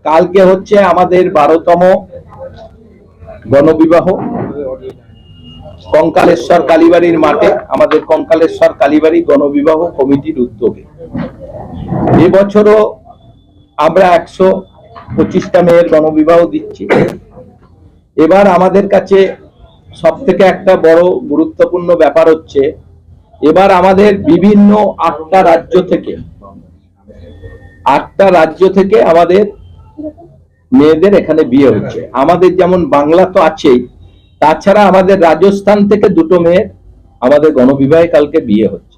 কালকে হচ্ছে আমাদের 12তম গণবিবাহ কঙ্কালেশ্বর কালীবাড়ির মাঠে, আমাদের কঙ্কালেশ্বর কালীবাড়ি গণবিবাহ কমিটির উদ্যোগে। এবছরও আমরা 125টা মেয়ের গণবিবাহ দিচ্ছি। এবার আমাদের কাছে সব থেকে একটা বড় গুরুত্বপূর্ণ ব্যাপার হচ্ছে, এবার আমাদের বিভিন্ন 8টা রাজ্য থেকে আমাদের মেয়েদের এখানে বিয়ে হচ্ছে। আমাদের যেমন বাংলা তো আছেই, তাছাড়া আমাদের রাজস্থান থেকে 2টো মেয়ের আমাদের গণবিবাহে কালকে বিয়ে হচ্ছে।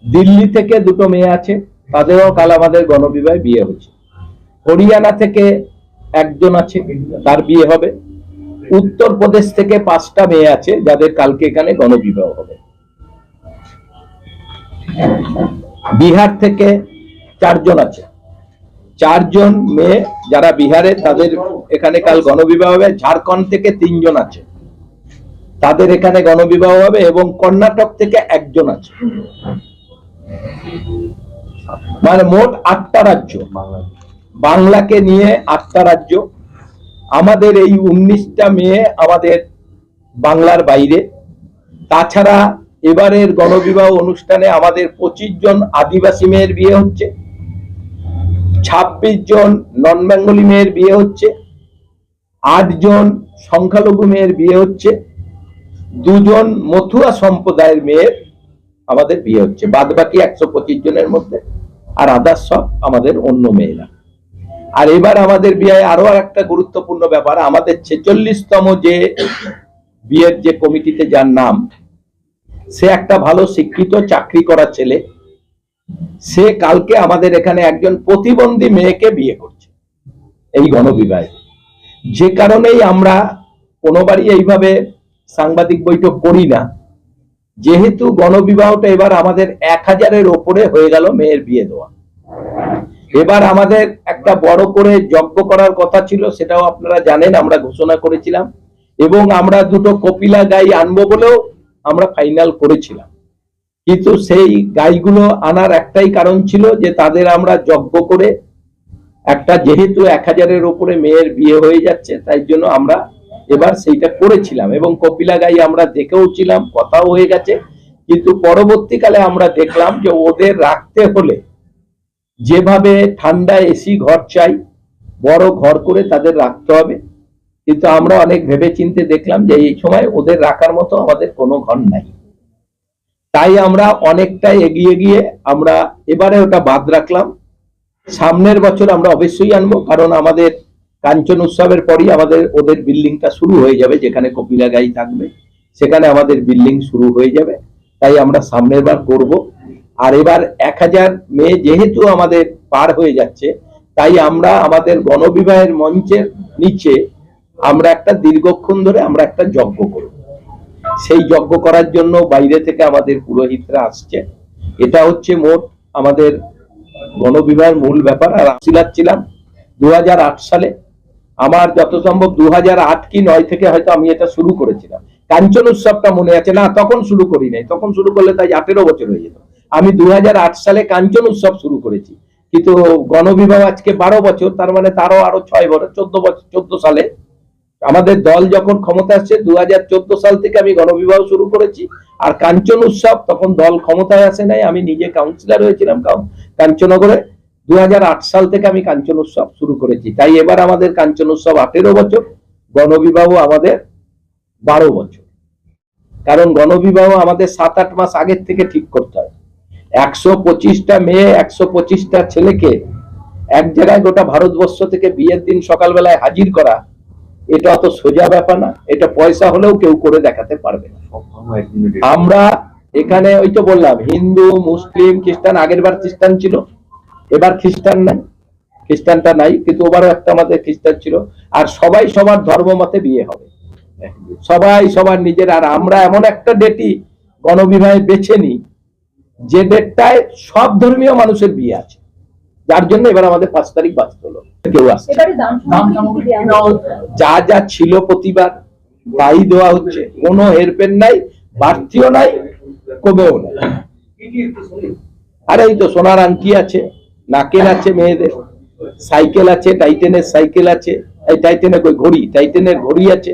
দিল্লি থেকে 2টো মেয়ে আছে, তাদেরও কাল আমাদের গণবিবাহে বিয়ে হচ্ছে। হরিয়ানা থেকে একজন আছে, তার বিয়ে হবে। উত্তরপ্রদেশ থেকে 5টা মেয়ে আছে, যাদের কালকে এখানে গণবিবাহ হবে। বিহার থেকে 4জন আছে, 4জন মেয়ে যারা বিহারে, তাদের এখানে কাল গণবিবাহ হবে। ঝাড়খণ্ড থেকে 3জন আছে, তাদের এখানে গণবিবাহ হবে। এবং কর্ণাটক থেকে 1জন আছে। মানে মোট 8টা রাজ্য, বাংলাকে নিয়ে 8টা রাজ্য। আমাদের এই 19টা মেয়ে আমাদের বাংলার বাইরে। তাছাড়া এবারের গণবিবাহ অনুষ্ঠানে আমাদের 25 জন আদিবাসী মেয়ের বিয়ে হচ্ছে, 26 জন নন বেঙ্গলি মেয়ের বিয়ে হচ্ছে, 8 জন সংখ্যালঘু মেয়ের বিয়ে হচ্ছে, 2 জন মথুয়া সম্প্রদায়ের মেয়ের আমাদের বিয়ে হচ্ছে। বাদ বাকি 125 জনের মধ্যে আর আদার্স সব আমাদের অন্য মেয়েরা। আর এবার আমাদের বিয়ে আরো একটা গুরুত্বপূর্ণ ব্যাপার, আমাদের 46তম যে বিয়ের যে কমিটিতে যার নাম, সে একটা ভালো শিক্ষিত চাকরি করা ছেলে। সে কালকে আমাদের এখানে একজন প্রতিবন্ধী মেয়েকে বিয়ে করছে এই গণবিবাহে। যে কারণেই আমরা কোনোবারই এইভাবে সাংবাদিক বৈঠক করি না, যেহেতু গণবিবাহটা এবার আমাদের 1000-এর ওপরে হয়ে গেল মেয়ের বিয়ে দেওয়া। এবার আমাদের একটা বড় করে যজ্ঞ করার কথা ছিল, সেটাও আপনারা জানেন, আমরা ঘোষণা করেছিলাম। এবং আমরা 2টো কপিলা গাই আনবো বলেও আমরা ফাইনাল করেছিলাম। কিন্তু সেই গাইগুলো আনার একটাই কারণ ছিল যে তাদের আমরা যজ্ঞ করে একটা, যেহেতু 1000-এর উপরে মেয়ের বিয়ে হয়ে যাচ্ছে, তাই জন্য আমরা এবার সেইটা করেছিলাম। এবং কপিলা গাই আমরা দেখেও ছিলাম, কথাও হয়ে গেছে। কিন্তু পরবর্তীকালে আমরা দেখলাম যে ওদের রাখতে হলে যেভাবে ঠান্ডা এসি ঘর চাই, বড় ঘর করে তাদের রাখতে হবে। কিন্তু আমরা অনেক ভেবে চিন্তে দেখলাম যে এই সময় ওদের রাখার মতো আমাদের কোনো ঘর নাই। তাই আমরা অনেকটা এগিয়ে গিয়ে আমরা এবারে ওটা বাদ রাখলাম। সামনের বছর আমরা অবশ্যই আনবো, কারণ আমাদের কাঞ্চন উৎসবের পরই আমাদের ওদের বিল্ডিংটা শুরু হয়ে যাবে। যেখানে কপিলা গাই থাকবে সেখানে আমাদের বিল্ডিং শুরু হয়ে যাবে। তাই আমরা সামনের বার করব। আর এবার 1000 মেয়ে যেহেতু আমাদের পার হয়ে যাচ্ছে, তাই আমরা আমাদের গণবিবাহের মঞ্চের নিচে আমরা একটা দীর্ঘক্ষণ ধরে আমরা একটা যজ্ঞ করব। সেই যজ্ঞ করার জন্য বাইরে থেকে আমাদের পুরোহিতরা আসছে। এটা হচ্ছে মোট আমাদের গণবিবাহের মূল ব্যাপার। আর ছিলাম 2008 সালে, আমার যত সম্ভব 2008 কি 9 থেকে হয়তো আমি এটা শুরু করেছিলাম। কাঞ্চন উৎসবটা মনে আছে না, তখন শুরু করি নাই। তখন শুরু করলে তাই 18 বছর হয়ে যেত। আমি 2008 সালে কাঞ্চন উৎসব শুরু করেছি, কিন্তু গণবিবাহ আজকে 12 বছর, তার মানে তারও আরো 6 বছর, 14 সালে আমাদের দল যখন ক্ষমতা আসছে 2014 সাল থেকে আমি গণবিবাহ শুরু করেছি। আর কাঞ্চন উৎসব তখন দল ক্ষমতায় আসে নাই, আমি নিজে কাউন্সিলর হয়েছিলাম কাঞ্চননগরে। 2008 সাল থেকে আমি কাঞ্চন উৎসব শুরু করেছি। তাই এবার আমাদের কাঞ্চন উৎসব 18 বছর, গণবিবাহ আমাদের 12 বছর। কারণ গণবিবাহ আমাদের 7-8 মাস আগের থেকে ঠিক করতে হয়। 125টা মেয়ে 125টা ছেলেকে এক জায়গায় গোটা ভারতবর্ষ থেকে বিয়ের দিন সকালবেলায় হাজির করা, এটা অত সোজা ব্যাপার না। এটা পয়সা হলেও কেউ করে দেখাতে পারবে না। আমরা এখানে ওই তো বললাম, হিন্দু, মুসলিম, খ্রিস্টান। আগের বার খ্রিস্টান ছিল, এবার খ্রিস্টান নাই, খ্রিস্টানটা নাই, কিন্তু ওবারও একটা আমাদের খ্রিস্টান ছিল। আর সবাই সবার ধর্ম মতে বিয়ে হবে, সবাই সবার নিজের। আর আমরা এমন একটা ডেটই গণবিবাহে বেছে নিই যে ডেটটায় সব ধর্মীয় মানুষের বিয়ে আছে, যার জন্য এবার আমাদের 5 তারিখ বাঁচতে হলো। কেউ আসছে, যা যা ছিল প্রতিবার তাই দেওয়া হচ্ছে, কোনো হেরফের নাই, বাড়তিও নাই, কমেও নাই। আর এই তো সোনার আংটি আছে, নাকের আছে মেয়েদের, সাইকেল আছে, টাইটেনের সাইকেল আছে, এই টাইটেনের ঘড়ি, টাইটেনের ঘড়ি আছে,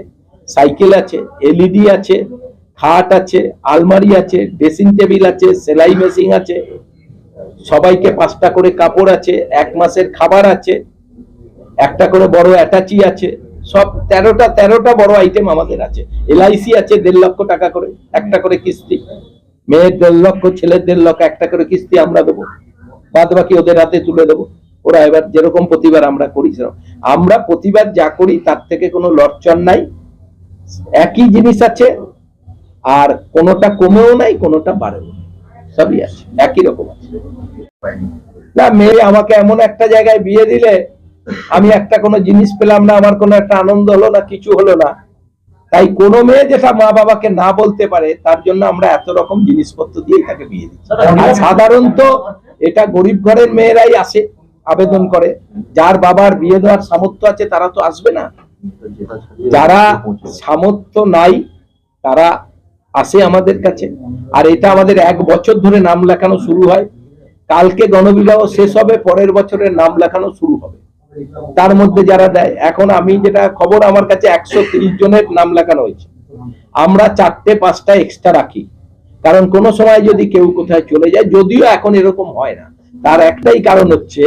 সাইকেল আছে, এলইডি আছে, খাট আছে, আলমারি আছে, ড্রেসিং টেবিল আছে, সেলাই মেশিন আছে, সবাইকে 5টা করে কাপড় আছে, 1 মাসের খাবার আছে, একটা করে বড় অ্যাটাচি আছে, সব 13টা বড় আইটেম আমাদের আছে। এলআইসি আছে 1.5 লক্ষ টাকা করে, একটা করে কিস্তি, মেয়ের 1.5 লক্ষ, ছেলের 1.5 লক্ষ, একটা করে কিস্তি আমরা দেবো, বাদ বাকি ওদের হাতে তুলে দেবো। ওরা এবার যেরকম প্রতিবার আমরা করি, আমরা প্রতিবার যা করি তার থেকে কোনো লড়চড় নাই, একই জিনিস আছে, আর কোনোটা কমেও নাই, কোনোটা বাড়েও নাই, সবই আছে, একই রকম আছে। না, মেয়ে আমাকে এমন একটা জায়গায় বিয়ে দিলে আমি একটা কোনো জিনিস পেলাম না, আমার কোনো একটা আনন্দ হলো না, কিছু হলো না। তাই কোনো মেয়ে যেটা মা বাবাকে না বলতে পারে, তার জন্য আমরা এত রকম জিনিসপত্র দিয়ে তাকে বিয়ে দিচ্ছি। আর সাধারণত এটা গরিব ঘরের মেয়েরাই আসে, আবেদন করে। যার বাবার বিয়ে দেওয়ার সামর্থ্য আছে তারা তো আসবে না, যারা সামর্থ্য নাই তারা আসে আমাদের কাছে। আর এটা আমাদের 1 বছর ধরে নাম লেখানো শুরু হয়, কালকে গণবিবাহ শেষ হবে, পরের বছরের নাম লেখানো শুরু হবে। তার মধ্যে যারা দেয়, এখন আমি যেটা খবর, আমার কাছে 130 জনের নাম লেখানো হয়েছে। আমরা 4টে-5টা এক্সট্রা রাখি, কারণ কোন সময় যদি কেউ কোথায় চলে যায়, যদিও এখন এরকম হয় না, তার একটাই কারণ হচ্ছে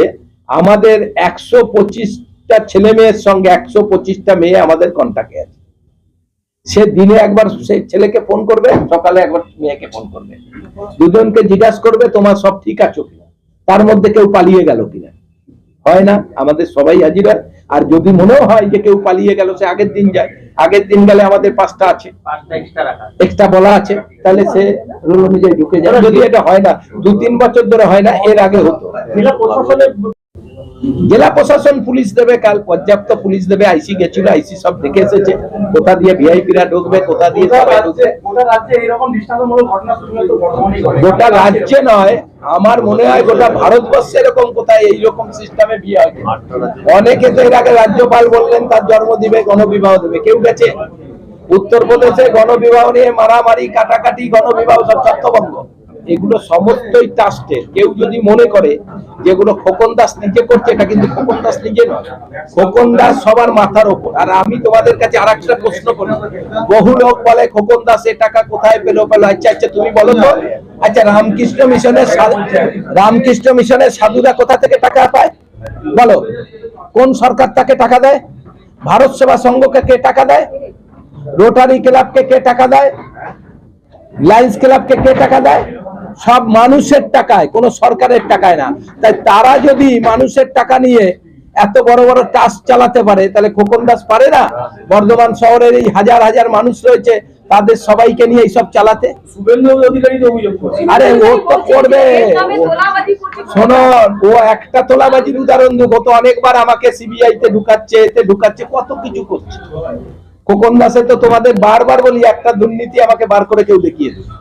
আমাদের 125টা ছেলে মেয়ের সঙ্গে 125টা মেয়ে আমাদের কন্টাক্টে আছে। সে দিনে একবার সেই ছেলেকে ফোন করবে, সকালে একবার মেয়েকে ফোন করবে, দুজনকে জিজ্ঞাসা করবে তোমার সব ঠিক আছে কিনা, তার মধ্যে কেউ পালিয়ে গেল কিনা। হয় না, আমাদের সবাই হাজির হয়। আর যদি মনেও হয় যে কেউ পালিয়ে গেল, সে আগের দিন যায়, আগের দিন গেলে আমাদের 5টা আছে, 5টা এক্সট্রা বলা আছে, তাহলে সে রুল অনুযায়ী ঢুকে যায়। যদি এটা হয় না, 2-3 বছর ধরে হয় না, এর আগে হতো। জেলা প্রশাসন পুলিশ দেবে, কাল পর্যাপ্ত পুলিশ দেবে, আইসি গেছিল, আইসি সব দেখে এসেছে কোথা দিয়ে ভিআইপিরা ঢুকবে, কোথা দিয়ে সবাই ঢুকবে। গোটা রাজ্যে নয়, আমার মনে হয় গোটা ভারতবর্ষে এরকম কোথায় এইরকম সিস্টেমে বিয়ে হয়। অনেকে তো এর আগে রাজ্যপাল বললেন তার জন্ম দিবে, গণবিবাহ দেবে, কেউ গেছে? উত্তরপ্রদেশে গণবিবাহ নিয়ে মারামারি, কাটাকাটি, গণবিবাহ সব ছত্রভঙ্গ, এগুলো সমস্তই ট্রাস্টের। কেউ যদি মনে করে যেগুলো খোকন দাস নিজে করছে, এটা কিন্তু খোকন দাস নিজে নয়, খোকন দাস সবার মাথার ওপর। আর আমি তোমাদের কাছে আরেকটা প্রশ্ন করি, বহু লোক বলে খোকন দাস এ টাকা কোথায় পেলো। আচ্ছা আচ্ছা, তুমি বলো তো, আচ্ছা রামকৃষ্ণ মিশনের সাধুরা কোথা থেকে টাকা পায় বলো? কোন সরকার তাকে টাকা দেয়? ভারত সেবা সংঘকে কে টাকা দেয়? রোটারি ক্লাবকে কে টাকা দেয়? লায়ন্স ক্লাবকে কে টাকা দেয়? সব মানুষের টাকায়, কোন সরকারের টাকায় না। তাই তারা যদি মানুষের টাকা নিয়ে এত বড় বড় ট্রাস্ট চালাতে পারে, তাহলে খোকন দাস পারে না? বর্ধমান শহরের এই হাজার হাজার মানুষ রয়েছে, তাদের সবাইকে নিয়ে এইসব চালাতে। আরে ও তো করবে, শোনো, ও একটা তোলাবাজির উদাহরণ দেব, তো অনেকবার আমাকে সিবিআই তে ঢুকাচ্ছে, এতে ঢুকাচ্ছে, কত কিছু করছে। খোকন দাসে তো তোমাদের বারবার বলি, একটা দুর্নীতি আমাকে বার করে কেউ দেখিয়ে দেবে।